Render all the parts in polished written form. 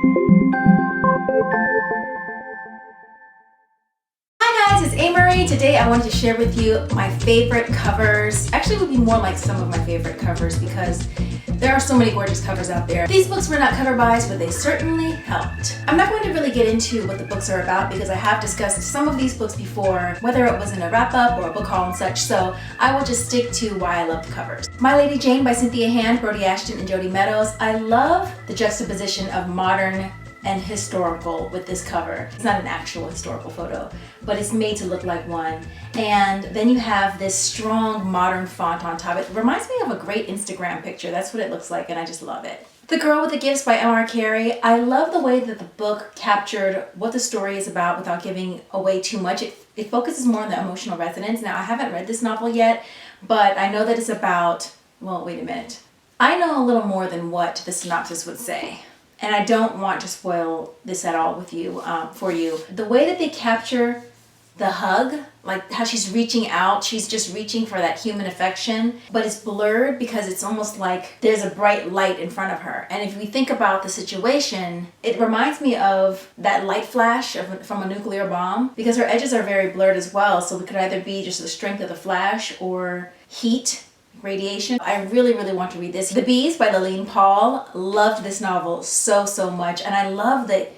Hi guys, it's Ameriie. Today I wanted to share with you my favorite covers. Actually, it would be more like some of my favorite covers because there are so many gorgeous covers out there. These books were not cover buys, but they certainly helped. I'm not going to really get into what the books are about because I have discussed some of these books before, whether it was in a wrap-up or a book haul and such, so I will just stick to why I love the covers. My Lady Jane by Cynthia Hand, Brody Ashton, and Jody Meadows. I love the juxtaposition of modern and historical with this cover. It's not an actual historical photo, but it's made to look like one. And then you have this strong modern font on top. It reminds me of a great Instagram picture. That's what it looks like, and I just love it. The Girl with the Gifts by M.R. Carey. I love the way that the book captured what the story is about without giving away too much. It focuses more on the emotional resonance. Now, I haven't read this novel yet, but I know that it's about, well, wait a minute. I know a little more than what the synopsis would say. And I don't want to spoil this at all with you, for you. The way that they capture the hug, like how she's reaching out, she's just reaching for that human affection, but it's blurred because it's almost like there's a bright light in front of her. And if we think about the situation, it reminds me of that light flash from a nuclear bomb because her edges are very blurred as well. So it could either be just the strength of the flash or heat. Radiation. I really want to read this. The Bees by Lillian Paul. Loved this novel so much, and I love that.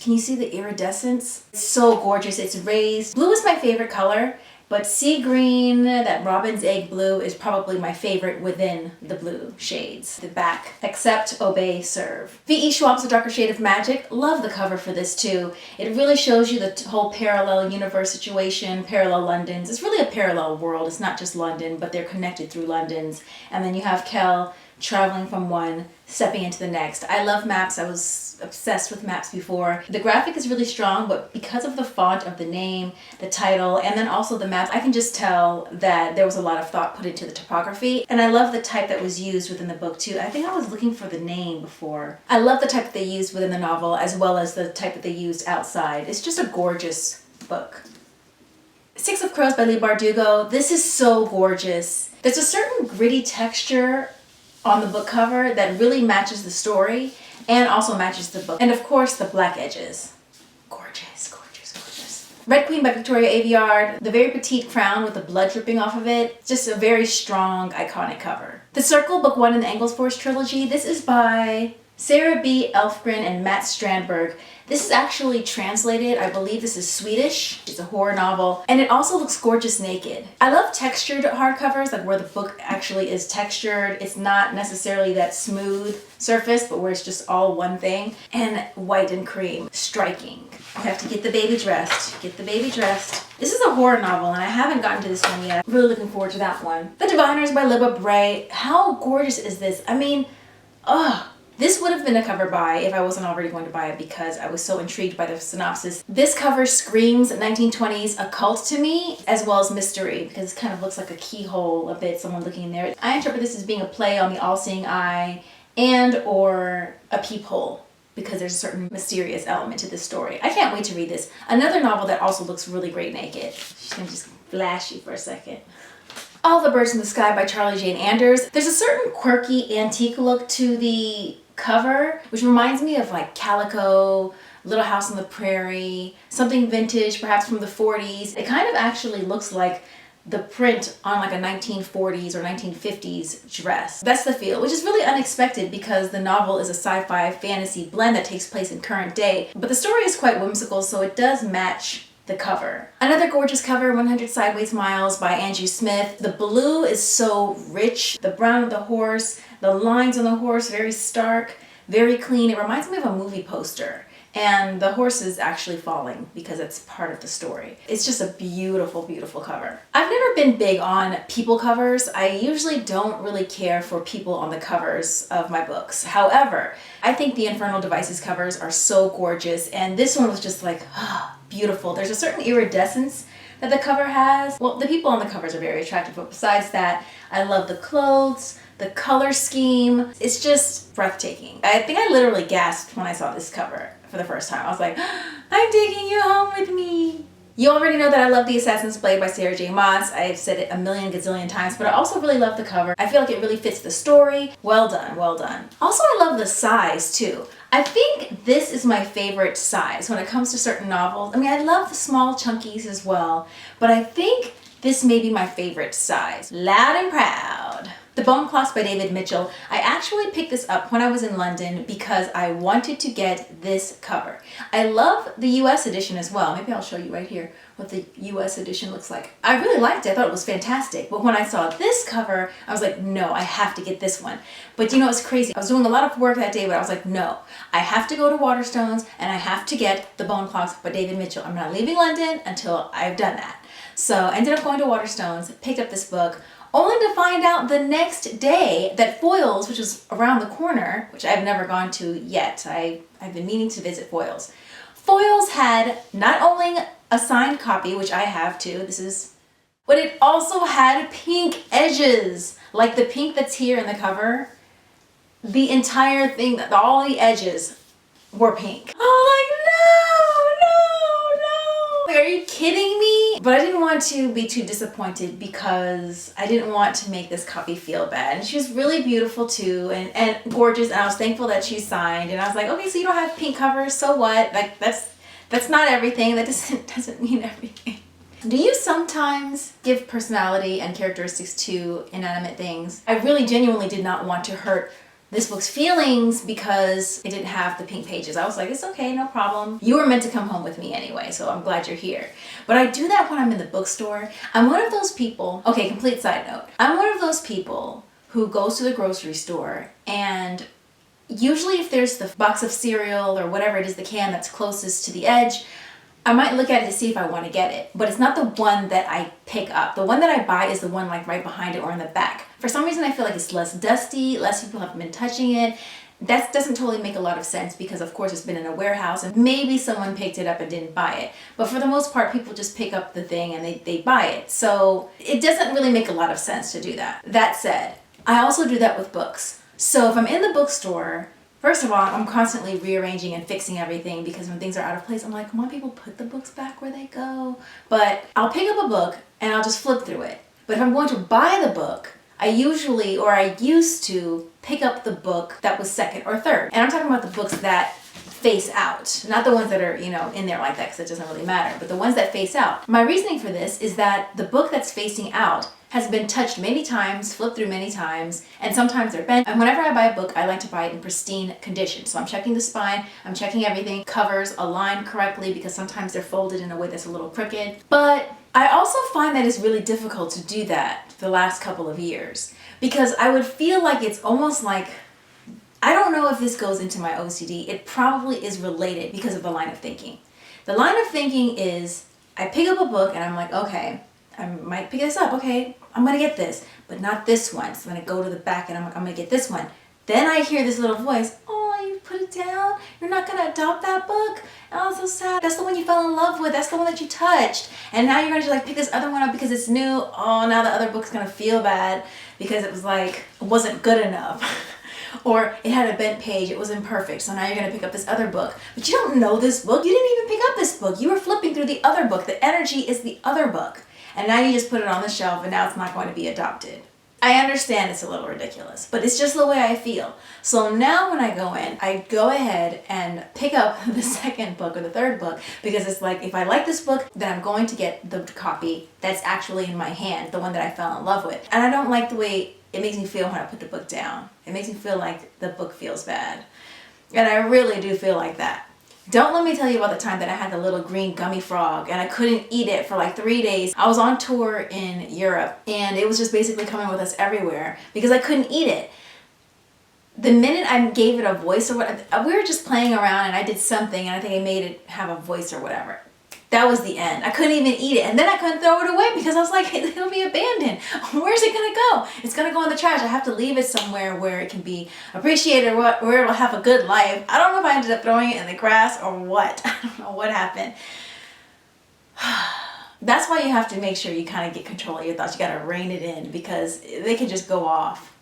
Can you see the iridescence? It's so gorgeous. It's raised. Blue is my favorite color, but sea green, that robin's egg blue, is probably my favorite within the blue shades. The back, accept, obey, serve. V.E. Schwab's A Darker Shade of Magic. Love the cover for this too. It really shows you the whole parallel universe situation, parallel Londons. It's really a parallel world. It's not just London, but they're connected through Londons. And then you have Kel traveling from one, stepping into the next. I love maps. I was obsessed with maps before. The graphic is really strong, but because of the font of the name, the title, and then also the maps, I can just tell that there was a lot of thought put into the typography. And I love the type that was used within the book too. I think I was looking for the name before. I love the type that they used within the novel as well as the type that they used outside. It's just a gorgeous book. Six of Crows by Leigh Bardugo. This is so gorgeous. There's a certain gritty texture on the book cover that really matches the story and also matches the book. And of course, the black edges. Gorgeous. Red Queen by Victoria Aveyard. The very petite crown with the blood dripping off of it. Just a very strong, iconic cover. The Circle, book 1 in the Englesforce trilogy. This is by Sarah B. Elfgren and Matt Strandberg. This is actually translated, I believe this is Swedish. It's a horror novel, and it also looks gorgeous naked. I love textured hardcovers, like where the book actually is textured. It's not necessarily that smooth surface, but where it's just all one thing. And white and cream, striking. I have to get the baby dressed. This is a horror novel, and I haven't gotten to this one yet. I'm really looking forward to that one. The Diviners by Libba Bray. How gorgeous is this? I mean, this would have been a cover buy if I wasn't already going to buy it because I was so intrigued by the synopsis. This cover screams 1920s occult to me, as well as mystery, because it kind of looks like a keyhole a bit, someone looking in there. I interpret this as being a play on the all-seeing eye and or a peephole, because there's a certain mysterious element to this story. I can't wait to read this. Another novel that also looks really great naked. She's gonna just flash you for a second. All the Birds in the Sky by Charlie Jane Anders. There's a certain quirky antique look to the cover, which reminds me of like Calico, Little House on the Prairie, something vintage, perhaps from the 40s. It kind of actually looks like the print on like a 1940s or 1950s dress. That's the feel, which is really unexpected because the novel is a sci-fi fantasy blend that takes place in current day. But the story is quite whimsical, so it does match the cover. Another gorgeous cover, 100 Sideways Miles by Andrew Smith. The blue is so rich. The brown of the horse, the lines on the horse, very stark, very clean. It reminds me of a movie poster. And the horse is actually falling because it's part of the story. It's just a beautiful cover. I've never been big on people covers. I usually don't really care for people on the covers of my books. However, I think the Infernal Devices covers are so gorgeous, and this one was just like, beautiful. There's a certain iridescence that the cover has. Well, the people on the covers are very attractive, but besides that, I love the clothes, the color scheme. It's just breathtaking. I think I literally gasped when I saw this cover for the first time. I was like, I'm taking you home with me. You already know that I love The Assassin's Blade by Sarah J. Maas. I've said it a million gazillion times, but I also really love the cover. I feel like it really fits the story. Well done, well done. Also, I love the size too. I think this is my favorite size when it comes to certain novels. I mean, I love the small chunkies as well, but I think this may be my favorite size. Loud and Proud. The Bone Clocks by David Mitchell. I actually picked this up when I was in London because I wanted to get this cover. I love the US edition as well. Maybe I'll show you right here what the US edition looks like. I really liked it. I thought it was fantastic. But when I saw this cover, I was like, no, I have to get this one. But you know, it's crazy. I was doing a lot of work that day, but I was like, no, I have to go to Waterstones and I have to get The Bone Clocks by David Mitchell. I'm not leaving London until I've done that. So I ended up going to Waterstones, picked up this book, only to find out the next day that Foyles, which is around the corner, which I've never gone to yet. I've been meaning to visit Foyles. Foyles had not only a signed copy, which I have too, but it also had pink edges, like the pink that's here in the cover. The entire thing, all the edges were pink. Oh, like, no. Like, are you kidding me? But I didn't want to be too disappointed because I didn't want to make this copy feel bad. And she was really beautiful too and gorgeous, and I was thankful that she signed. And I was like, okay, so you don't have pink covers, so what? Like, that's not everything. That doesn't mean everything. Do you sometimes give personality and characteristics to inanimate things? I really genuinely did not want to hurt this book's feelings because it didn't have the pink pages. I was like, it's okay, no problem. You were meant to come home with me anyway, so I'm glad you're here. But I do that when I'm in the bookstore. I'm one of those people, okay, complete side note. I'm one of those people who goes to the grocery store, and usually if there's the box of cereal or whatever it is, the can that's closest to the edge, I might look at it to see if I want to get it, but it's not the one that I pick up. The one that I buy is the one like right behind it or in the back. For some reason, I feel like it's less dusty, less people have been touching it. That doesn't totally make a lot of sense because of course it's been in a warehouse and maybe someone picked it up and didn't buy it. But for the most part, people just pick up the thing and they buy it. So it doesn't really make a lot of sense to do that. That said, I also do that with books. So if I'm in the bookstore, first of all, I'm constantly rearranging and fixing everything because when things are out of place, I'm like, come on, people, put the books back where they go. But I'll pick up a book and I'll just flip through it. But if I'm going to buy the book, I used to pick up the book that was second or third. And I'm talking about the books that face out, not the ones that are, in there like that because it doesn't really matter, but the ones that face out. My reasoning for this is that the book that's facing out has been touched many times, flipped through many times, and sometimes they're bent. And whenever I buy a book, I like to buy it in pristine condition. So I'm checking the spine, I'm checking everything, covers aligned correctly because sometimes they're folded in a way that's a little crooked. But I also find that it's really difficult to do that the last couple of years because I would feel like it's almost like, I don't know if this goes into my OCD. It probably is related because of the line of thinking. The line of thinking is I pick up a book and I'm like, okay, I might pick this up. Okay, I'm going to get this, but not this one. So I'm going to go to the back and I'm going to get this one. Then I hear this little voice, oh, you put it down? You're not going to adopt that book? Oh, so sad. That's the one you fell in love with. That's the one that you touched. And now you're going to like pick this other one up because it's new. Oh, now the other book's going to feel bad because it wasn't good enough. Or it had a bent page, it was imperfect, so now you're going to pick up this other book. But you don't know this book. You didn't even pick up this book. You were flipping through the other book. The energy is the other book. And now you just put it on the shelf and now it's not going to be adopted. I understand it's a little ridiculous, but it's just the way I feel. So now when I go in, I go ahead and pick up the second book or the third book because it's like, if I like this book, then I'm going to get the copy that's actually in my hand, the one that I fell in love with. And I don't like the way it makes me feel when I put the book down. It makes me feel like the book feels bad. And I really do feel like that. Don't let me tell you about the time that I had the little green gummy frog and I couldn't eat it for like 3 days. I was on tour in Europe and it was just basically coming with us everywhere because I couldn't eat it. The minute I gave it a voice or whatever, we were just playing around and I did something and I think I made it have a voice or whatever. That was the end. I couldn't even eat it. And then I couldn't throw it away because I was like, it'll be abandoned. Where's it going to go? It's going to go in the trash. I have to leave it somewhere where it can be appreciated or where it'll have a good life. I don't know if I ended up throwing it in the grass or what. I don't know what happened. That's why you have to make sure you kind of get control of your thoughts. You got to rein it in because they can just go off.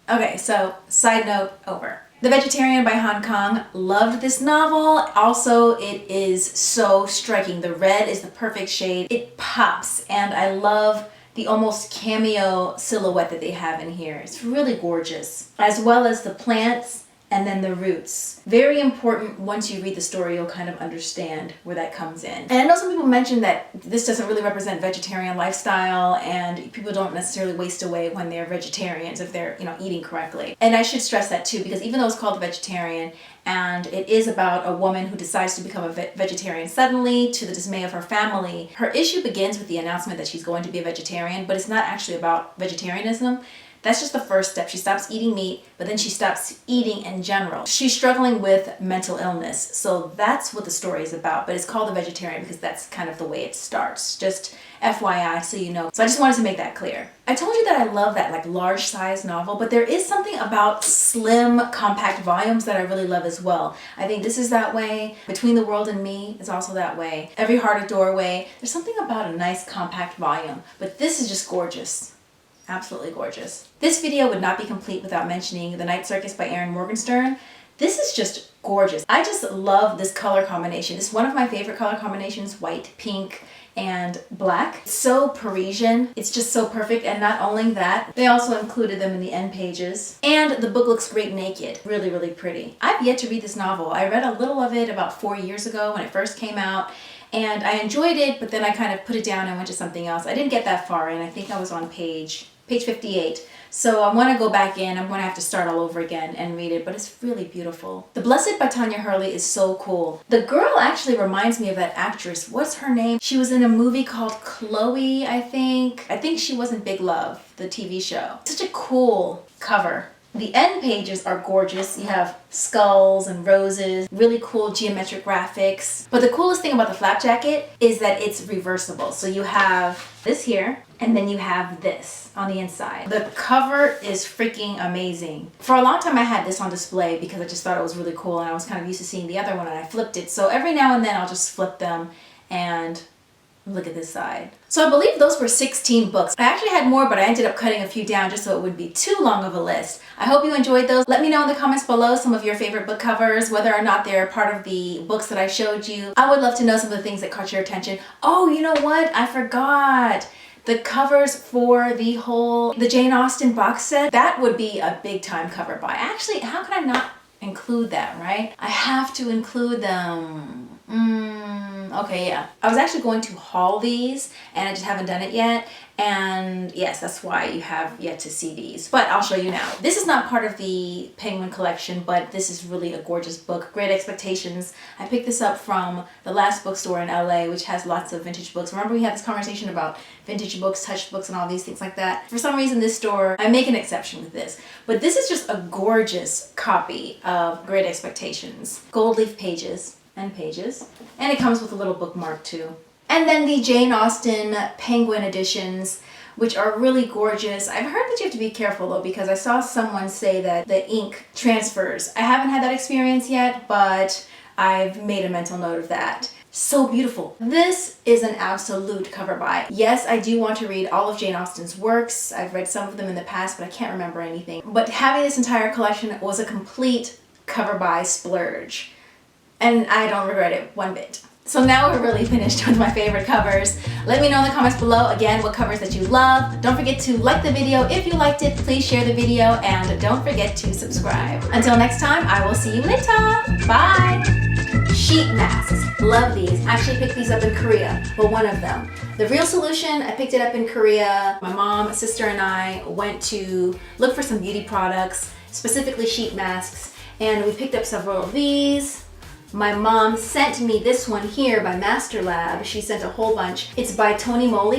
Okay, so side note over. The Vegetarian by Hong Kong. Loved this novel. Also, it is so striking. The red is the perfect shade. It pops, and I love the almost cameo silhouette that they have in here. It's really gorgeous. As well as the plants and then the roots. Very important. Once you read the story, you'll kind of understand where that comes in. And I know some people mentioned that this doesn't really represent vegetarian lifestyle, and people don't necessarily waste away when they're vegetarians if they're, eating correctly. And I should stress that too, because even though it's called vegetarian, and it is about a woman who decides to become a vegetarian suddenly to the dismay of her family, her issue begins with the announcement that she's going to be a vegetarian, but it's not actually about vegetarianism. That's just the first step. She stops eating meat, but then she stops eating in general. She's struggling with mental illness. So that's what the story is about, but it's called The Vegetarian because that's kind of the way it starts. Just FYI, so you know. So I just wanted to make that clear. I told you that I love that large size novel, but there is something about slim, compact volumes that I really love as well. I think this is that way. Between the World and Me is also that way. Every Heart a Doorway. There's something about a nice compact volume, but this is just gorgeous. Absolutely gorgeous. This video would not be complete without mentioning The Night Circus by Erin Morgenstern. This is just gorgeous. I just love this color combination. It's one of my favorite color combinations, white, pink, and black. It's so Parisian. It's just so perfect. And not only that, they also included them in the end pages. And the book looks great naked. Really, really pretty. I've yet to read this novel. I read a little of it about 4 years ago when it first came out. And I enjoyed it, but then I kind of put it down and went to something else. I didn't get that far in. I think I was on page 58. So I want to go back in. I'm going to have to start all over again and read it, but it's really beautiful. The Blessed by Tanya Hurley is so cool. The girl actually reminds me of that actress. What's her name? She was in a movie called Chloe, I think. I think she was in Big Love, the TV show. Such a cool cover. The end pages are gorgeous. You have skulls and roses, really cool geometric graphics. But the coolest thing about the flap jacket is that it's reversible. So you have this here, and then you have this on the inside. The cover is freaking amazing. For a long time I had this on display because I just thought it was really cool, and I was kind of used to seeing the other one, and I flipped it. So every now and then I'll just flip them and look at this side. So I believe those were 16 books. I actually had more, but I ended up cutting a few down just so it wouldn't be too long of a list. I hope you enjoyed those. Let me know in the comments below some of your favorite book covers, whether or not they're part of the books that I showed you. I would love to know some of the things that caught your attention. Oh, you know what? I forgot. The covers for the Jane Austen box set, that would be a big time cover buy. Actually, how can I not include that, right? I have to include them. Okay, yeah. I was actually going to haul these, and I just haven't done it yet. And yes, that's why you have yet to see these. But I'll show you now. This is not part of the Penguin collection, but this is really a gorgeous book. Great Expectations. I picked this up from the last bookstore in LA, which has lots of vintage books. Remember we had this conversation about vintage books, touched books, and all these things like that? For some reason, this store, I make an exception with this. But this is just a gorgeous copy of Great Expectations. Gold leaf pages. And pages, and it comes with a little bookmark too. And then the Jane Austen Penguin editions, which are really gorgeous. I've heard that you have to be careful though, because I saw someone say that the ink transfers. I haven't had that experience yet, but I've made a mental note of that. So beautiful. This is an absolute cover buy. Yes, I do want to read all of Jane Austen's works. I've read some of them in the past, but I can't remember anything. But having this entire collection was a complete cover buy splurge. And I don't regret it one bit. So now we're really finished with my favorite covers. Let me know in the comments below, again, what covers that you love. Don't forget to like the video. If you liked it, please share the video, and don't forget to subscribe. Until next time, I will see you later. Bye! Sheet masks. Love these. Actually picked these up in Korea. Well, one of them. The Real Solution, I picked it up in Korea. My mom, sister, and I went to look for some beauty products, specifically sheet masks, and we picked up several of these. My mom sent me this one here by Master Lab. She sent a whole bunch. It's by Tony Moly.